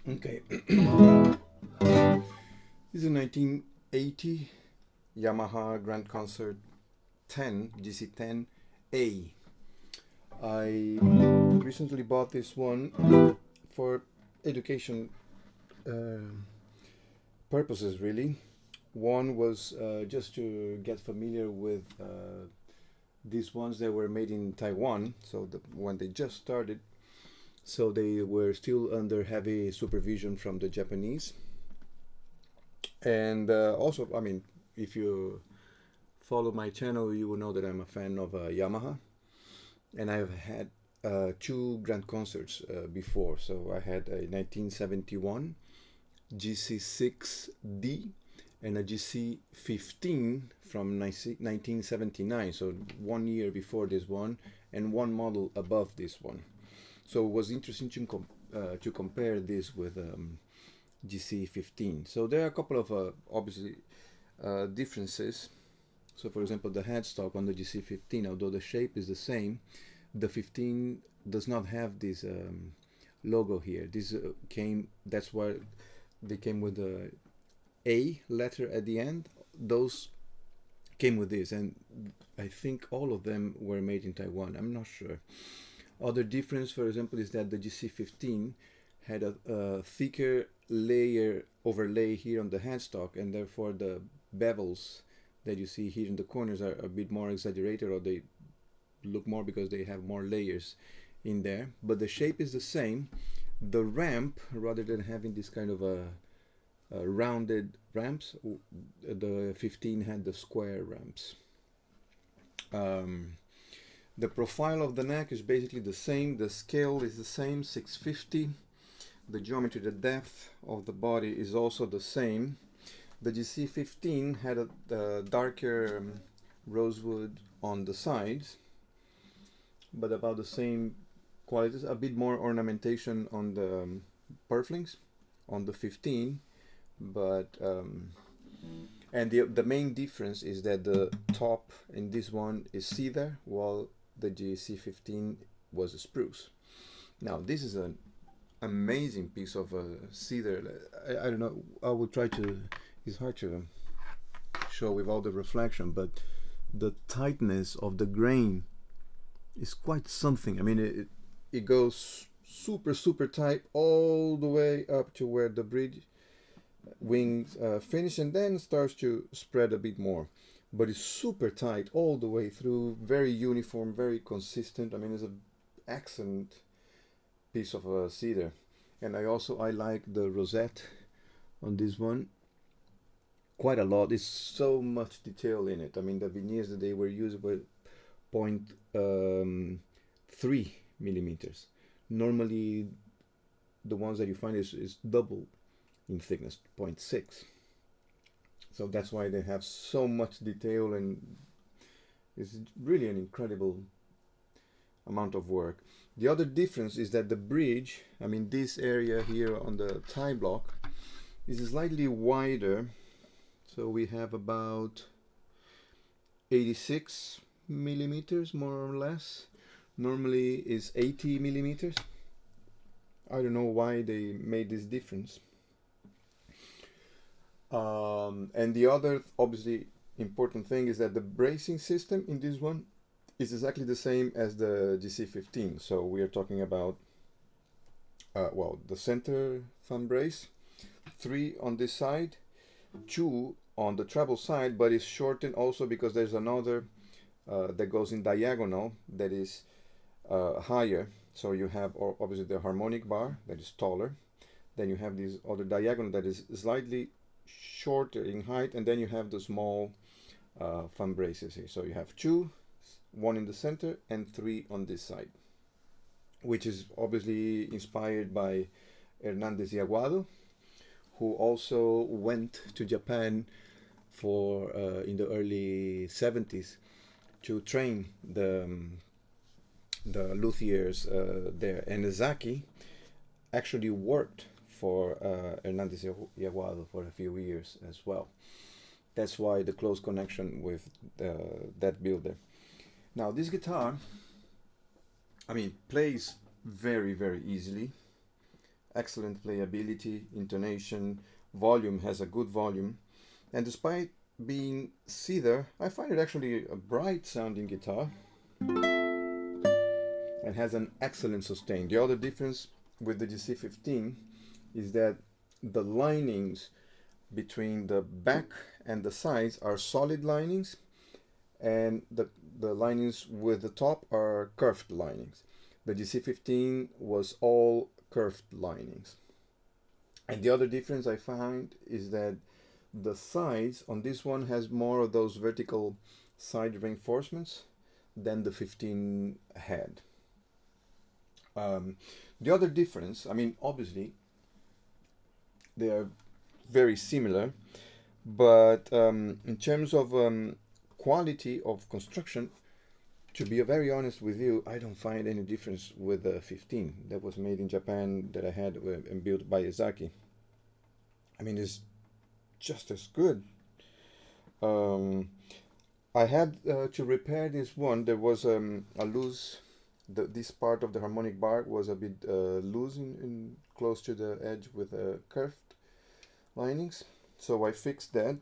Okay. This is a 1980 Yamaha Grand Concert 10 GC10A. I recently bought this one for education uh, purposes, really. One was just to get familiar with these ones that were made in Taiwan. So when they just started, so they were still under heavy supervision from the Japanese. And also, I mean, if you follow my channel, you will know that I'm a fan of Yamaha, and I've had two grand concerts before. So I had a 1971 GC6D and a GC15 from 1979. So 1 year before this one, and one model above this one. So it was interesting to compare this with GC15. So there are a couple of obviously differences. So for example, the headstock on the GC15, although the shape is the same, the 15 does not have this logo here. This that's why they came with the A letter at the end. Those came with this, and I think all of them were made in Taiwan. I'm not sure. Other difference, for example, is that the GC15 had a thicker layer overlay here on the headstock, and therefore the bevels that you see here in the corners are a bit more exaggerated, or they look more because they have more layers in there. But the shape is the same. The ramp, rather than having this kind of a rounded ramps, the 15 had the square ramps. The profile of the neck is basically the same. The scale is the same, 650. The geometry, the depth of the body is also the same. The GC15 had a darker rosewood on the sides, but about the same qualities. A bit more ornamentation on the purflings on the 15, but and the main difference is that the top in this one is cedar, while the GC15 was a spruce. Now this is an amazing piece of cedar. I don't know, I will try to, it's hard to show with all the reflection, but the tightness of the grain is quite something. I mean, it goes super tight all the way up to where the bridge wings finish, and then starts to spread a bit more, but it's super tight all the way through, very uniform, very consistent. I mean, it's an accent piece of cedar. And I like the rosette on this one quite a lot. There's so much detail in it. I mean, the veneers that they were using were 0.3 millimeters. Normally the ones that you find is double in thickness, 0.6. So that's why they have so much detail, and it's really an incredible amount of work. The other difference is that the bridge, I mean this area here on the tie block, is slightly wider. So we have about 86 millimeters more or less. Normally is 80 millimeters. I don't know why they made this difference. And the other obviously important thing is that the bracing system in this one is exactly the same as the GC15. So we are talking about well, the center thumb brace, 3 on this side, 2 on the treble side, but it's shortened also because there's another that goes in diagonal that is higher. So you have obviously the harmonic bar that is taller, then you have this other diagonal that is slightly shorter in height, and then you have the small thumb braces here. So you have 2, 1 in the center and 3 on this side, which is obviously inspired by Hernandez y Aguado, who also went to Japan for in the early 70s to train the luthiers there. And Ezaki actually worked for Hernandez y Aguado for a few years as well. That's why the close connection with that builder. Now this guitar, I mean, plays very easily. excellent playability, intonation, volume, has a good volume. And despite being cedar, I find it actually a bright sounding guitar and has an excellent sustain. The other difference with the GC15 is that the linings between the back and the sides are solid linings, and the linings with the top are curved linings. The GC15 was all curved linings. And the other difference I find is that the sides on this one has more of those vertical side reinforcements than the 15 had. The other difference, I mean, obviously they are very similar, but in terms of quality of construction, to be very honest with you, I don't find any difference with the 15 that was made in Japan, that I had and built by Yazaki. I mean, it's just as good. I had to repair this one. There was a loose, this part of the harmonic bar was a bit loose in close to the edge with curved linings. So I fixed that.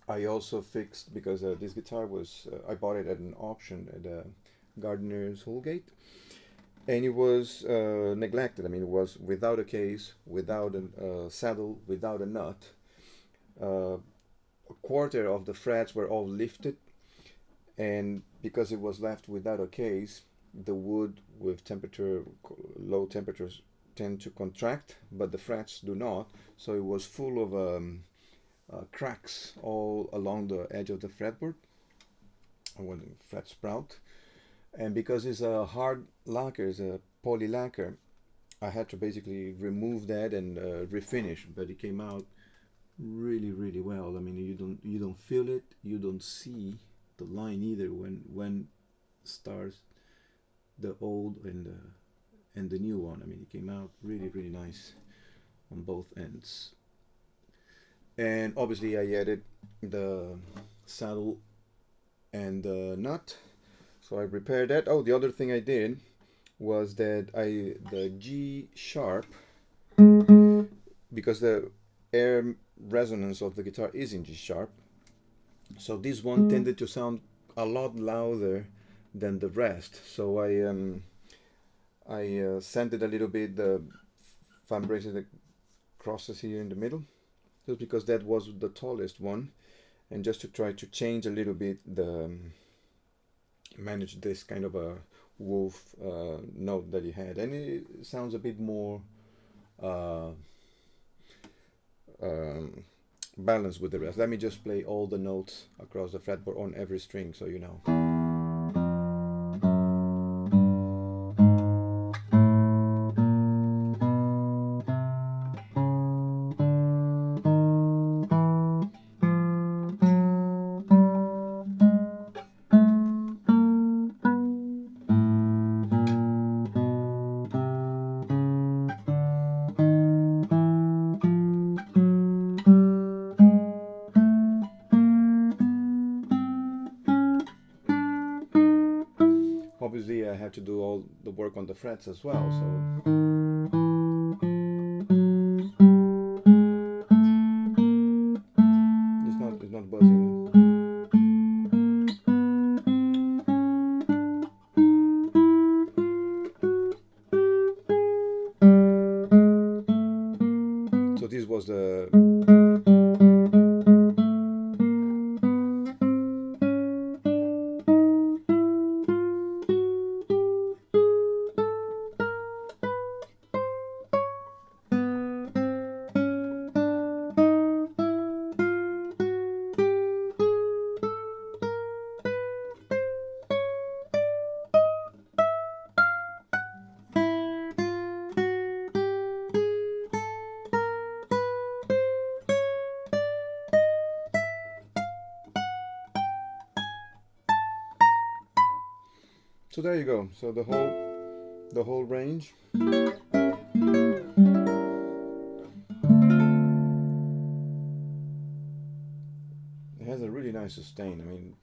I also fixed, because this guitar was, I bought it at an auction at Gardner's Holgate, and it was neglected. I mean, it was without a case, without a saddle, without a nut. A quarter of the frets were all lifted, and because it was left without a case, the wood with low temperatures tend to contract, but the frets do not. So it was full of cracks all along the edge of the fretboard when the fret sprout. And because it's a hard lacquer, it's a poly lacquer, I had to basically remove that and refinish. But it came out really, really well. I mean, you don't feel it, you don't see the line either when stars the old and the new one. I mean, it came out really, really nice on both ends. And obviously I added the saddle and the nut, so I repaired that. Oh, the other thing I did was that the G sharp, because the air resonance of the guitar is in G sharp, so this one tended to sound a lot louder than the rest. So I sanded a little bit the vibration that crosses here in the middle, just because that was the tallest one, and just to try to change a little bit manage this kind of a wolf note that he had, and it sounds a bit more balanced with the rest. Let me just play all the notes across the fretboard on every string, so you know. Obviously I had to do all the work on the frets as well, so it's not buzzing. So this was the so there you go. So the whole range. It has a really nice sustain. I mean,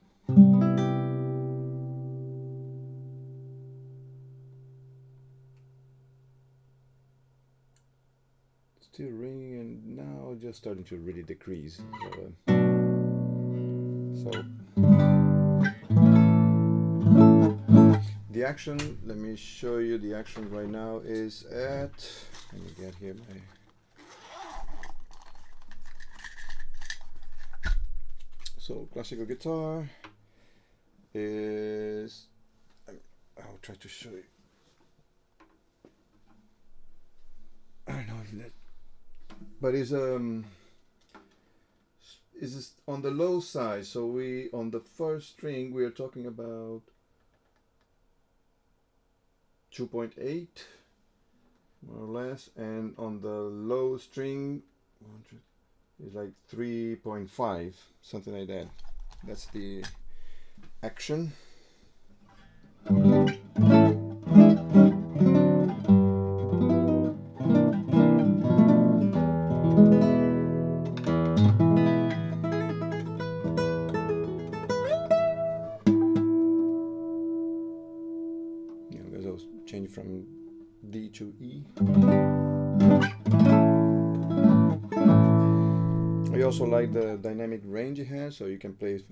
still ringing and now just starting to really decrease. So the action, let me show you the action right now is at, let me get here my, so classical guitar is, I'll try to show you. I don't know if that, but it's on the low side. So we, on the first string, we are talking about 2.8 more or less, and on the low string is like 3.5, something like that. That's the action. Change from D to E. I also like the dynamic range it has, so you can play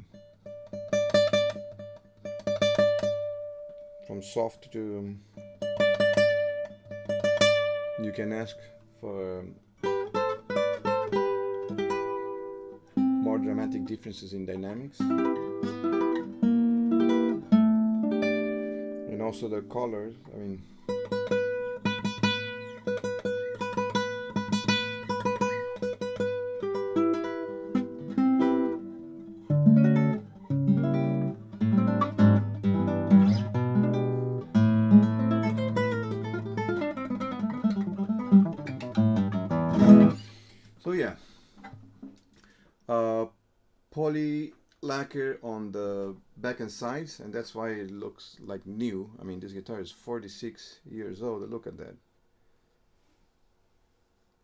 from soft to, you can ask for more dramatic differences in dynamics. And also the colors, I mean, so yeah, poly lacquer on the back and sides, and that's why it looks like new. I mean, this guitar is 46 years old. Look at that.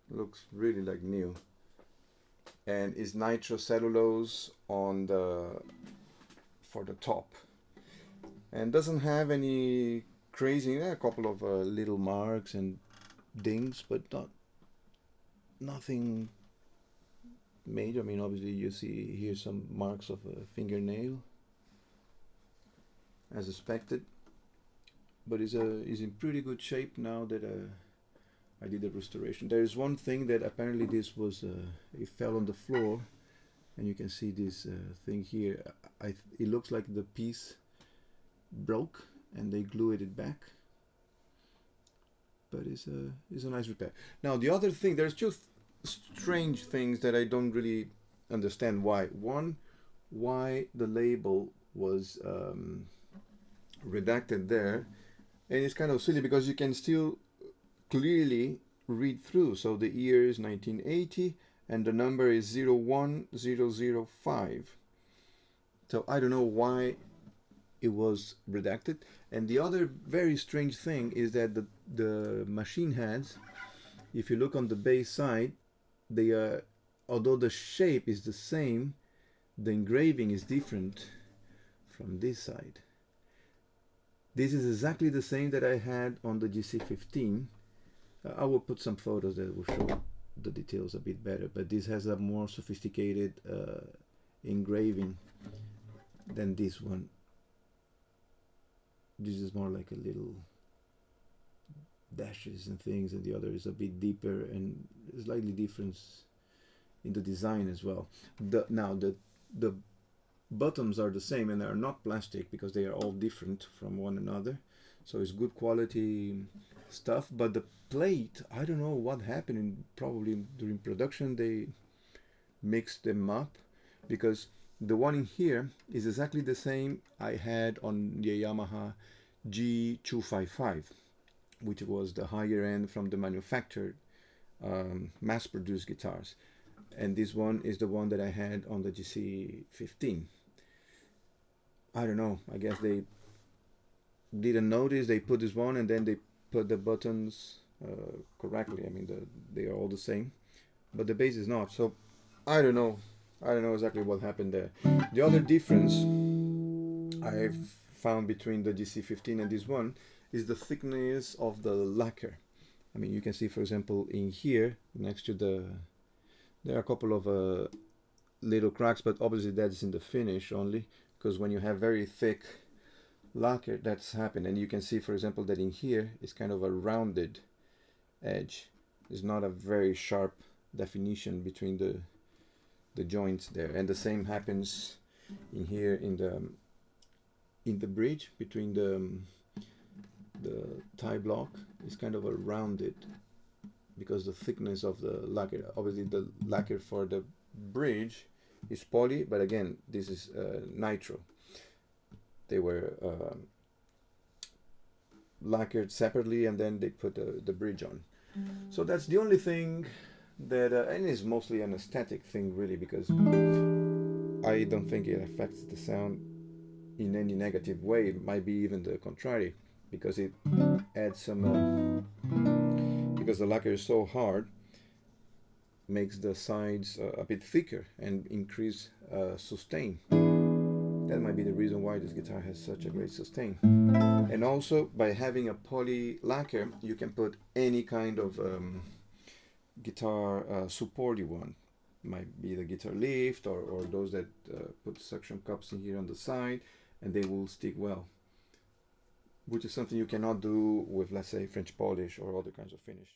It looks really like new. And it's nitrocellulose on the, for the top, and doesn't have any crazy, a couple of little marks and dings, but nothing major. I mean, obviously you see here some marks of a fingernail as expected, but is in pretty good shape now that I did the restoration. There is one thing that apparently this was it fell on the floor, and you can see this thing here. It looks like the piece broke and they glued it back, but it's a nice repair. Now the other thing, there's two strange things that I don't really understand why. One, why the label was redacted there, and it's kind of silly because you can still clearly read through. So the year is 1980 and the number is 01005. So I don't know why it was redacted. And the other very strange thing is that the machine heads, if you look on the bass side, they are, although the shape is the same, the engraving is different from this side. This is exactly the same that I had on the GC15. I will put some photos that will show the details a bit better, but this has a more sophisticated engraving than this one. This is more like a little dashes and things, and the other is a bit deeper and slightly difference in the design as well. Now the buttons are the same and they are not plastic because they are all different from one another, so it's good quality stuff. But the plate, I don't know what happened, probably during production they mixed them up, because the one in here is exactly the same I had on the Yamaha G255, which was the higher end from the manufactured mass-produced guitars, and this one is the one that I had on the GC15. I don't know, I guess they didn't notice, they put this one and then they put the buttons correctly. I mean, they are all the same, but the bass is not. So I don't know exactly what happened there. The other difference I've found between the GC15 and this one is the thickness of the lacquer. I mean, you can see, for example, in here next to there are a couple of little cracks, but obviously that's in the finish only, because when you have very thick lacquer, that's happened. And you can see, for example, that in here is kind of a rounded edge. It's not a very sharp definition between the joints there. And the same happens in here in the bridge between the tie block. Is kind of a rounded, because the thickness of the lacquer. Obviously the lacquer for the bridge is poly, but again, this is nitro. They were lacquered separately, and then they put the bridge on. So that's the only thing that, and it's mostly an aesthetic thing really, because I don't think it affects the sound in any negative way. It might be even the contrary, because it adds some, because the lacquer is so hard, makes the sides a bit thicker and increase sustain. That might be the reason why this guitar has such a great sustain. And also, by having a poly lacquer, you can put any kind of guitar support you want. Might be the guitar lift, or those that put suction cups in here on the side, and they will stick well, which is something you cannot do with, let's say, French polish or other kinds of finish.